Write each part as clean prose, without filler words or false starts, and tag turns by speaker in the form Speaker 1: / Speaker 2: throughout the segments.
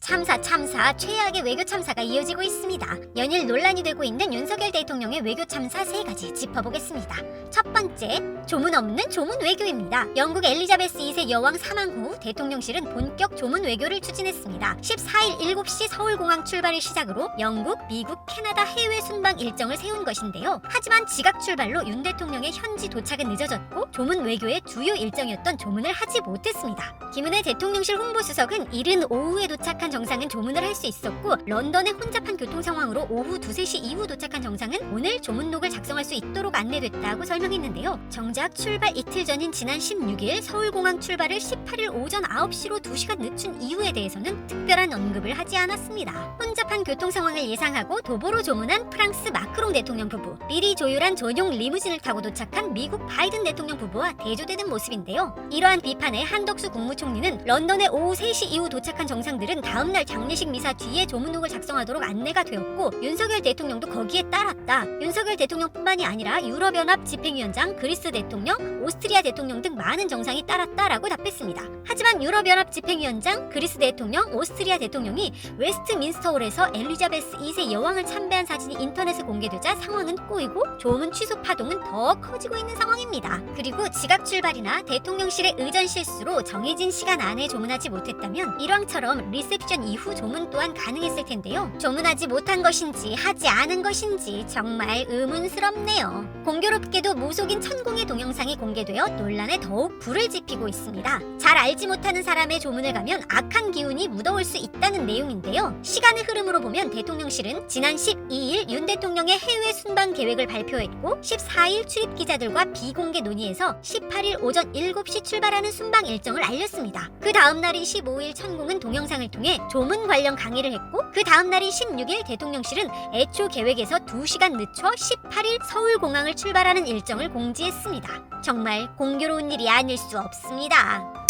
Speaker 1: 참사 최악의 외교 참사가 이어지고 있습니다. 연일 논란이 되고 있는 윤석열 대통령의 외교 참사 3가지 짚어보겠습니다. 첫 번째, 조문 없는 조문 외교입니다. 영국 엘리자베스 2세 여왕 사망 후 대통령실은 본격 조문 외교를 추진했습니다. 14일 7시 서울공항 출발을 시작으로 영국, 미국, 캐나다 해외 순방 일정을 세운 것인데요. 하지만 지각 출발로 윤 대통령의 현지 도착은 늦어졌고 조문 외교의 주요 일정이었던 조문을 하지 못했습니다. 김은혜 대통령실 홍보수석은 이른 오후에 도착한 정상은 조문을 할 수 있었고 런던의 혼잡한 교통 상황으로 오후 2, 3시 이후 도착한 정상은 오늘 조문록을 작성할 수 있도록 안내됐다고 설명했는데요. 정작 출발 이틀 전인 지난 16일 서울공항 출발을 18일 오전 9시로 2시간 늦춘 이유에 대해서는 특별한 언급을 하지 않았습니다. 혼잡한 교통 상황을 예상하고 도보로 조문한 프랑스 마크롱 대통령 부부, 미리 조율한 전용 리무진을 타고 도착한 미국 바이든 대통령 부부와 대조되는 모습인데요. 이러한 비판에 한덕수 국무총리는 런던의 오후 3시 이후 도착한 정상들은 다음날 장례식 미사 뒤에 조문록을 작성하도록 안내가 되었고 윤석열 대통령도 거기에 따랐다. 윤석열 대통령뿐만이 아니라 유럽연합 집행위원장, 그리스 대통령, 오스트리아 대통령 등 많은 정상이 따랐다라고 답했습니다. 하지만 유럽연합 집행위원장, 그리스 대통령, 오스트리아 대통령이 웨스트민스터홀에서 엘리자베스 2세 여왕을 참배한 사진이 인터넷에 공개되자 상황은 꼬이고 조문 취소 파동은 더 커지고 있는 상황입니다. 그리고 지각 출발이나 대통령실의 의전 실수로 정해진 시간 안에 조문하지 못했다면 일왕처럼 리셉션 이후 조문 또한 가능했을 텐데요. 조문하지 못한 것인지 하지 않은 것인지 정말 의문스럽네요. 공교롭게도 무속인 천공의 동영상이 공개되어 논란에 더욱 불을 지피고 있습니다. 잘 알지 못하는 사람의 조문을 가면 악한 기운이 묻어올 수 있다는 내용인데요. 시간의 흐름으로 보면 대통령실은 지난 12일 윤 대통령의 해외 순방 계획을 발표했고 14일 출입 기자들과 비공개 논의에서 18일 오전 7시 출발하는 순방 일정을 알렸습니다. 그 다음 날인 15일 천공은 동영상을 통해 조문 관련 강의를 했고 그 다음 날인 16일 대통령실은 애초 계획에서 2시간 늦춰 18일 서울공항을 출발하는 일정을 공지했습니다. 정말 공교로운 일이 아닐 수 없습니다.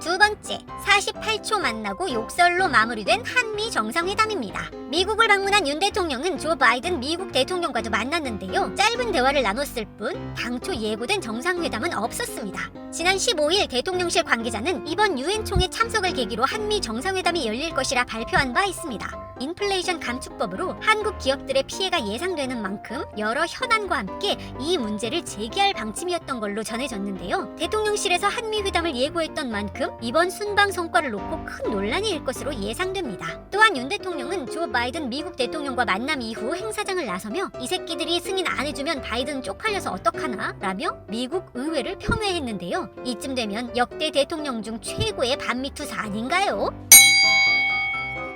Speaker 1: 두 번째, 48초 만나고 욕설로 마무리된 한미 정상회담입니다. 미국을 방문한 윤 대통령은 조 바이든 미국 대통령과도 만났는데요. 짧은 대화를 나눴을 뿐 당초 예고된 정상회담은 없었습니다. 지난 15일 대통령실 관계자는 이번 유엔 총회 참석을 계기로 한미 정상회담이 열릴 것이라 발표한 바 있습니다. 인플레이션 감축법으로 한국 기업들의 피해가 예상되는 만큼 여러 현안과 함께 이 문제를 제기할 방침이었던 걸로 전해졌는데요. 대통령실에서 한미 회담을 예고했던 만큼 이번 순방 성과를 놓고 큰 논란이 일 것으로 예상됩니다. 또한 윤 대통령은 조 바이든 미국 대통령과 만남 이후 행사장을 나서며 이 새끼들이 승인 안 해주면 바이든 쪽팔려서 어떡하나? 라며 미국 의회를 폄훼했는데요. 이쯤 되면 역대 대통령 중 최고의 반미투사 아닌가요?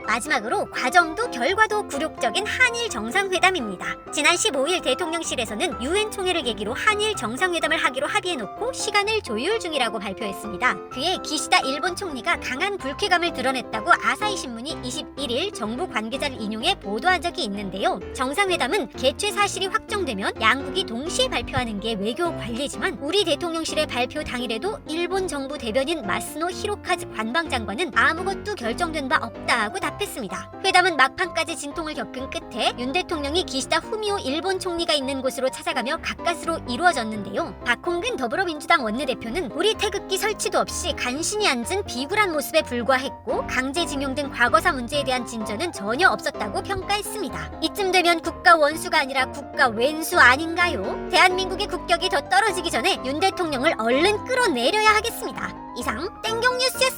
Speaker 1: 마지막으로 과정도 결과도 굴욕적인 한일 정상회담입니다. 지난 15일 대통령실에서는 유엔 총회를 계기로 한일 정상회담을 하기로 합의해놓고 시간을 조율 중이라고 발표했습니다. 그에 기시다 일본 총리가 강한 불쾌감을 드러냈다고 아사히 신문이 21일 정부 관계자를 인용해 보도한 적이 있는데요. 정상회담은 개최 사실이 확정되면 양국이 동시에 발표하는 게 외교 관례지만 우리 대통령실의 발표 당일에도 일본 정부 대변인 마스노 히로카즈 관방장관은 아무것도 결정된 바 없다고 답했습니다. 회담은 막판까지 진통을 겪은 끝에 윤 대통령이 기시다 후미오 일본 총리가 있는 곳으로 찾아가며 가까스로 이루어졌는데요. 박홍근 더불어민주당 원내대표는 우리 태극기 설치도 없이 간신히 앉은 비굴한 모습에 불과했고 강제징용 등 과거사 문제에 대한 진전은 전혀 없었다고 평가했습니다. 이쯤 되면 국가 원수가 아니라 국가 왼수 아닌가요? 대한민국의 국격이 더 떨어지기 전에 윤 대통령을 얼른 끌어내려야 하겠습니다. 이상 땡경뉴스였습니다.